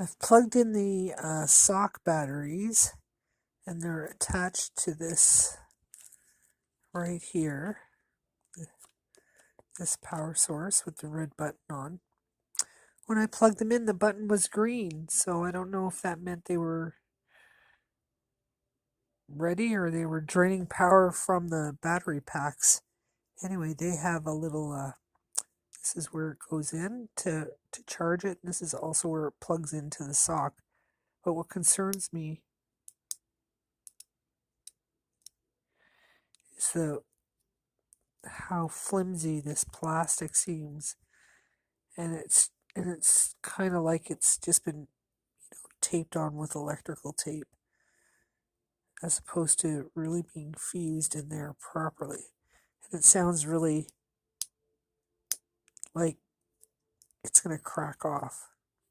I've plugged in the sock batteries, and they're attached to this right here, this power source with the red button on. When I plugged them in, the button was green, so I don't know if that meant they were ready or they were draining power from the battery packs. Anyway, they have a little, this is where it goes in to charge it. And this is also where it plugs into the sock. But what concerns me is how flimsy this plastic seems. And it's kind of like it's just been taped on with electrical tape as opposed to really being fused in there properly. And it sounds really like it's going to crack off.